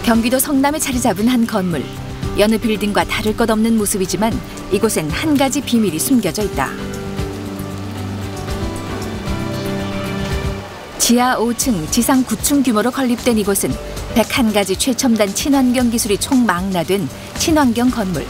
경기도 성남에 자리 잡은 한 건물. 여느 빌딩과 다를 것 없는 모습이지만 이곳엔 한 가지 비밀이 숨겨져 있다. 지하 5층, 지상 9층 규모로 건립된 이곳은 101가지 최첨단 친환경 기술이 총망라된 친환경 건물.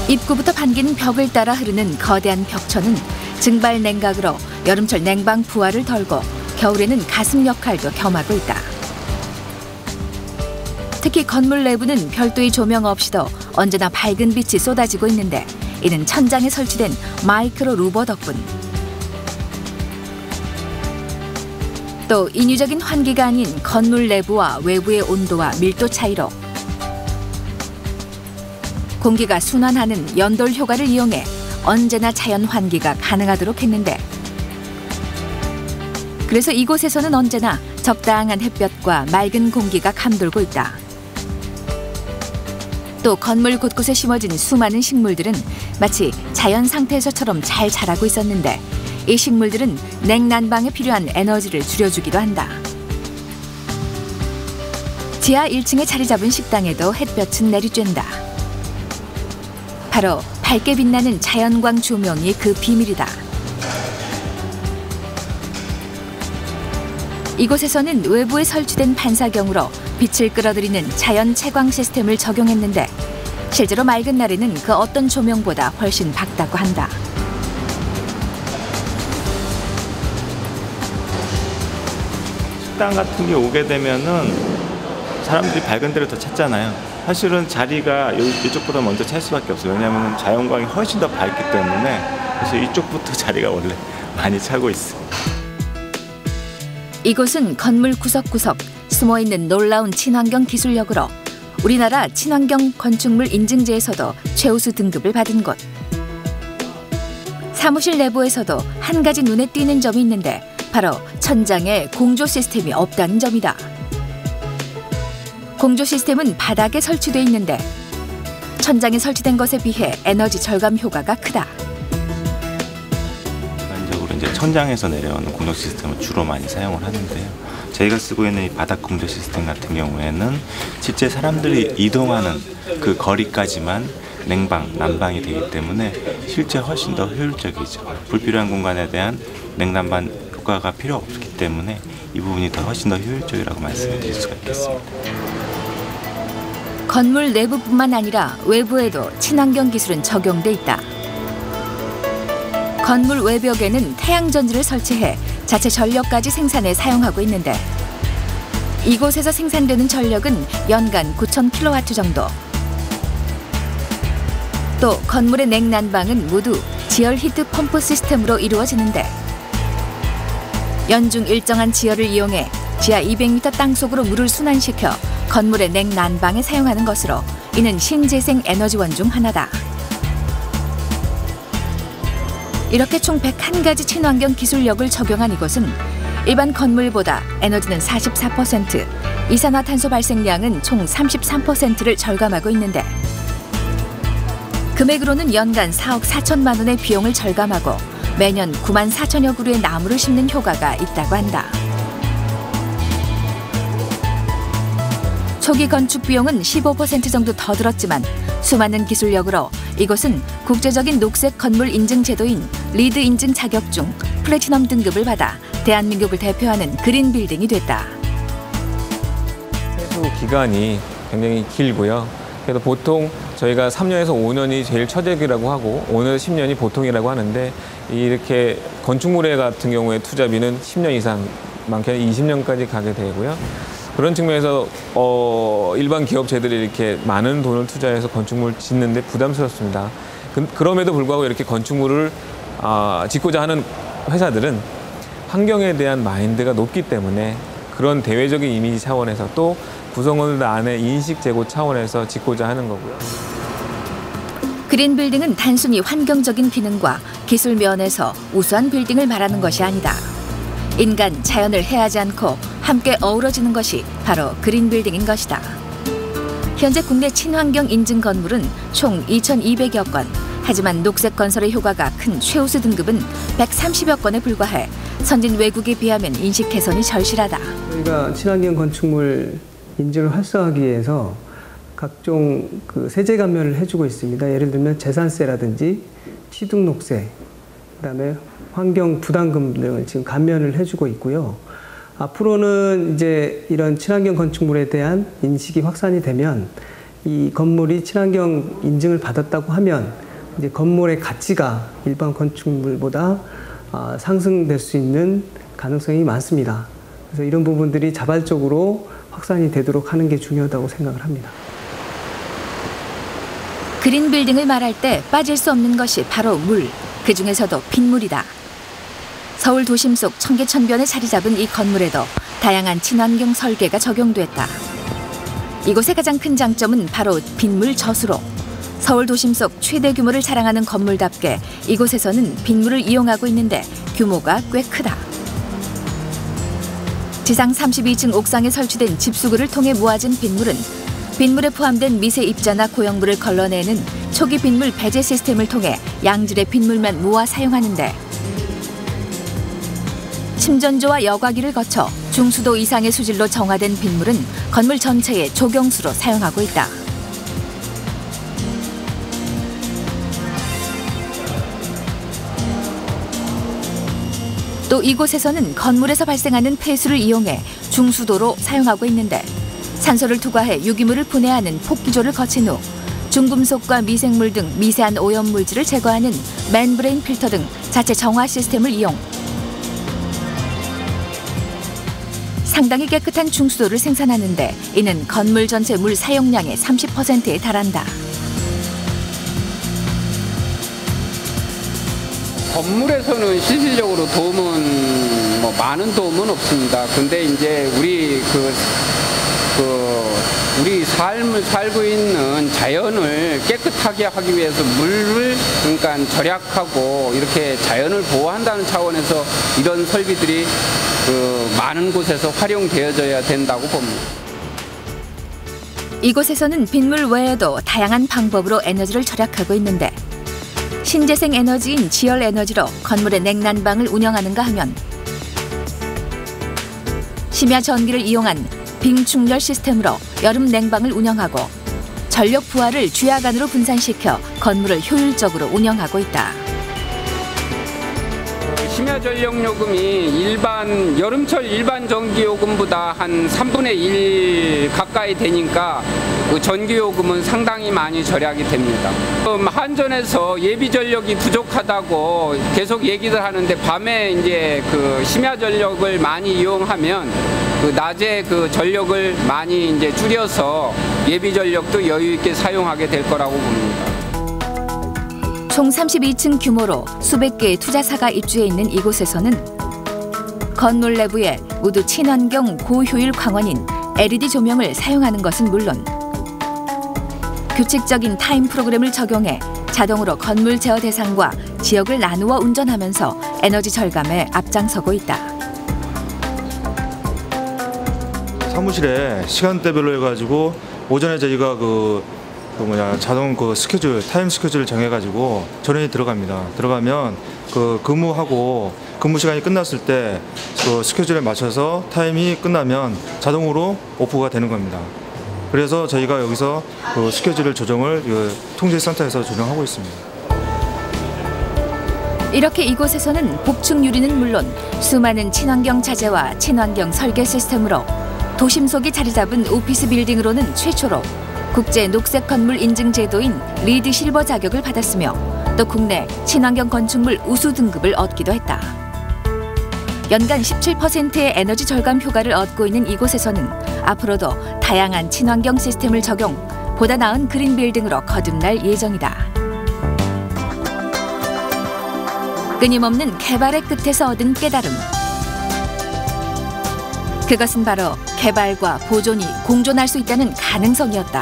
입구부터 반긴 벽을 따라 흐르는 거대한 벽천은 증발 냉각으로 여름철 냉방 부하를 덜고 겨울에는 가습 역할도 겸하고 있다. 특히 건물 내부는 별도의 조명 없이도 언제나 밝은 빛이 쏟아지고 있는데 이는 천장에 설치된 마이크로 루버 덕분. 또 인위적인 환기가 아닌 건물 내부와 외부의 온도와 밀도 차이로 공기가 순환하는 연돌 효과를 이용해 언제나 자연 환기가 가능하도록 했는데, 그래서 이곳에서는 언제나 적당한 햇볕과 맑은 공기가 감돌고 있다. 또 건물 곳곳에 심어진 수많은 식물들은 마치 자연 상태에서처럼 잘 자라고 있었는데 이 식물들은 냉난방에 필요한 에너지를 줄여주기도 한다. 지하 1층에 자리 잡은 식당에도 햇볕은 내리쬐는다. 바로 밝게 빛나는 자연광 조명이 그 비밀이다. 이곳에서는 외부에 설치된 반사경으로 빛을 끌어들이는 자연 채광 시스템을 적용했는데 실제로 맑은 날에는 그 어떤 조명보다 훨씬 밝다고 한다. 식당 같은 게 오게 되면은 사람들이 밝은 데를 더 찾잖아요. 사실은 자리가 이쪽보다 먼저 찰 수밖에 없어요. 왜냐하면 자연광이 훨씬 더 밝기 때문에 그래서 이쪽부터 자리가 원래 많이 차고 있어요. 이곳은 건물 구석구석 숨어있는 놀라운 친환경 기술력으로 우리나라 친환경 건축물 인증제에서도 최우수 등급을 받은 곳. 사무실 내부에서도 한 가지 눈에 띄는 점이 있는데 바로 천장에 공조 시스템이 없다는 점이다. 공조 시스템은 바닥에 설치돼 있는데 천장에 설치된 것에 비해 에너지 절감 효과가 크다. 일반적으로 이제 천장에서 내려오는 공조 시스템을 주로 많이 사용을 하는데요. 저희가 쓰고 있는 이 바닥 공조 시스템 같은 경우에는 실제 사람들이 이동하는 그 거리까지만 냉방, 난방이 되기 때문에 실제 훨씬 더 효율적이죠. 불필요한 공간에 대한 냉난방 효과가 필요 없기 때문에 이 부분이 훨씬 더 효율적이라고 말씀드릴 수가 있겠습니다. 건물 내부뿐만 아니라 외부에도 친환경 기술은 적용돼 있다. 건물 외벽에는 태양전지를 설치해 자체 전력까지 생산에 사용하고 있는데 이곳에서 생산되는 전력은 연간 9,000kW 정도. 또 건물의 냉난방은 모두 지열 히트 펌프 시스템으로 이루어지는데 연중 일정한 지열을 이용해 지하 200m 땅속으로 물을 순환시켜 건물의 냉난방에 사용하는 것으로 이는 신재생 에너지원 중 하나다. 이렇게 총 101가지 친환경 기술력을 적용한 이곳은 일반 건물보다 에너지는 44%, 이산화탄소 발생량은 총 33%를 절감하고 있는데 금액으로는 연간 4억 4천만 원의 비용을 절감하고 매년 9만 4천여 그루의 나무를 심는 효과가 있다고 한다. 초기 건축 비용은 15% 정도 더 들었지만 수많은 기술력으로 이곳은 국제적인 녹색 건물 인증 제도인 리드 인증 자격 중 플래티넘 등급을 받아 대한민국을 대표하는 그린 빌딩이 됐다. 회수 기간이 굉장히 길고요. 그래서 보통 저희가 3년에서 5년이 제일 최적이라고 하고 5년에서 10년이 보통이라고 하는데 이렇게 건축물에 같은 경우에 투자비는 10년 이상, 많게는 20년까지 가게 되고요. 그런 측면에서 일반 기업체들이 이렇게 많은 돈을 투자해서 건축물 짓는데 부담스럽습니다. 그럼에도 불구하고 이렇게 건축물을 짓고자 하는 회사들은 환경에 대한 마인드가 높기 때문에 그런 대외적인 이미지 차원에서 또 구성원들 안에 인식 제고 차원에서 짓고자 하는 거고요. 그린 빌딩은 단순히 환경적인 기능과 기술 면에서 우수한 빌딩을 말하는 것이 아니다. 인간, 자연을 해하지 않고 함께 어우러지는 것이 바로 그린 빌딩인 것이다. 현재 국내 친환경 인증 건물은 총 2,200여 건. 하지만 녹색 건설의 효과가 큰 최우수 등급은 130여 건에 불과해 선진 외국에 비하면 인식 개선이 절실하다. 저희가 친환경 건축물 인증을 활성화하기 위해서 각종 그 세제 감면을 해주고 있습니다. 예를 들면 재산세라든지 취등록세, 그다음에 환경 부담금 등을 지금 감면을 해주고 있고요. 앞으로는 이제 이런 친환경 건축물에 대한 인식이 확산이 되면 이 건물이 친환경 인증을 받았다고 하면 이제 건물의 가치가 일반 건축물보다 상승될 수 있는 가능성이 많습니다. 그래서 이런 부분들이 자발적으로 확산이 되도록 하는 게 중요하다고 생각을 합니다. 그린 빌딩을 말할 때 빠질 수 없는 것이 바로 물, 그 중에서도 빗물이다. 서울 도심 속 청계천변에 자리 잡은 이 건물에도 다양한 친환경 설계가 적용됐다. 이곳의 가장 큰 장점은 바로 빗물 저수로. 서울 도심 속 최대 규모를 자랑하는 건물답게 이곳에서는 빗물을 이용하고 있는데 규모가 꽤 크다. 지상 32층 옥상에 설치된 집수구를 통해 모아진 빗물은 빗물에 포함된 미세 입자나 고형물을 걸러내는 초기 빗물 배제 시스템을 통해 양질의 빗물만 모아 사용하는데 침전조와 여과기를 거쳐 중수도 이상의 수질로 정화된 빗물은 건물 전체에 조경수로 사용하고 있다. 또 이곳에서는 건물에서 발생하는 폐수를 이용해 중수도로 사용하고 있는데 산소를 투과해 유기물을 분해하는 폭기조를 거친 후 중금속과 미생물 등 미세한 오염물질을 제거하는 멤브레인 필터 등 자체 정화 시스템을 이용. 상당히 깨끗한 중수도를 생산하는데 이는 건물 전체 물 사용량의 30%에 달한다. 건물에서는 실질적으로 도움은 많은 도움은 없습니다. 근데 이제 우리 삶을 살고 있는 자연을 깨끗하게 하기 위해서 물을 그러니까 절약하고 이렇게 자연을 보호한다는 차원에서 이런 설비들이 많은 곳에서 활용되어져야 된다고 봅니다. 이곳에서는 빗물 외에도 다양한 방법으로 에너지를 절약하고 있는데 신재생 에너지인 지열 에너지로 건물의 냉난방을 운영하는가 하면 심야 전기를 이용한 빙충렬 시스템으로 여름 냉방을 운영하고 전력 부하를 주야간으로 분산시켜 건물을 효율적으로 운영하고 있다. 심야 전력 요금이 여름철 일반 전기 요금보다 한 3분의 1 가까이 되니까 그 전기 요금은 상당히 많이 절약이 됩니다. 한전에서 예비 전력이 부족하다고 계속 얘기를 하는데 밤에 이제 그 심야 전력을 많이 이용하면 낮에 전력을 많이 이제 줄여서 예비 전력도 여유 있게 사용하게 될 거라고 봅니다. 총 32층 규모로 수백 개의 투자사가 입주해 있는 이곳에서는 건물 내부에 모두 친환경 고효율 광원인 LED 조명을 사용하는 것은 물론 규칙적인 타임 프로그램을 적용해 자동으로 건물 제어 대상과 지역을 나누어 운전하면서 에너지 절감에 앞장서고 있다. 사무실에 시간대별로 해가지고 오전에 저희가 자동 스케줄, 타임 스케줄을 정해가지고 전원이 들어갑니다. 들어가면 근무하고 근무 시간이 끝났을 때 스케줄에 맞춰서 타임이 끝나면 자동으로 오프가 되는 겁니다. 그래서 저희가 여기서 스케줄을 조정을 통제센터에서 조정하고 있습니다. 이렇게 이곳에서는 복층 유리는 물론 수많은 친환경 자재와 친환경 설계 시스템으로 도심 속에 자리 잡은 오피스 빌딩으로는 최초로 국제 녹색 건물 인증 제도인 리드 실버 자격을 받았으며 또 국내 친환경 건축물 우수 등급을 얻기도 했다. 연간 17%의 에너지 절감 효과를 얻고 있는 이곳에서는 앞으로도 다양한 친환경 시스템을 적용, 보다 나은 그린 빌딩으로 거듭날 예정이다. 끊임없는 개발의 끝에서 얻은 깨달음. 그것은 바로 개발과 보존이 공존할 수 있다는 가능성이었다.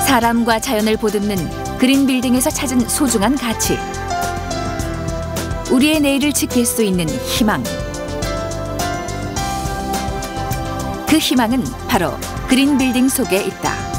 사람과 자연을 보듬는 그린 빌딩에서 찾은 소중한 가치. 우리의 내일을 지킬 수 있는 희망. 그 희망은 바로 그린 빌딩 속에 있다.